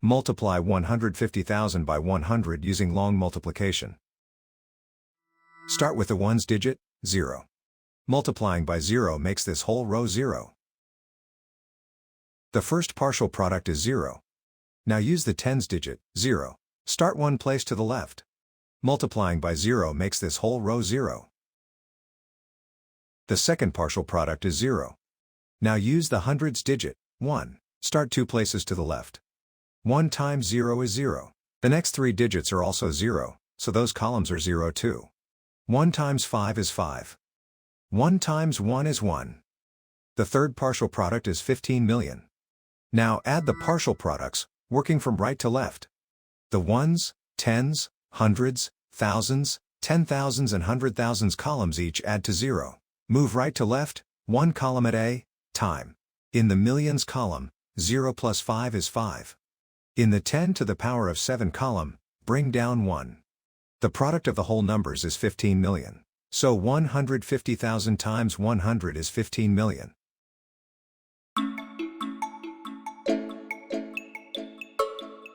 Multiply 150,000 by 100 using long multiplication. Start with the ones digit, 0. Multiplying by 0 makes this whole row 0. The first partial product is 0. Now use the tens digit, 0. Start one place to the left. Multiplying by 0 makes this whole row 0. The second partial product is 0. Now use the hundreds digit, 1. Start two places to the left. 1 times 0 is 0. The next three digits are also 0, so those columns are 0 too. 1 times 5 is 5. 1 times 1 is 1. The third partial product is 15 million. Now add the partial products, working from right to left. The ones, tens, hundreds, thousands, 10,000s and 100,000s columns each add to 0. Move right to left, one column at a time. In the millions column, 0 plus 5 is 5. In the 10 to the power of 7 column, bring down 1. The product of the whole numbers is 15 million. So 150,000 times 100 is 15 million.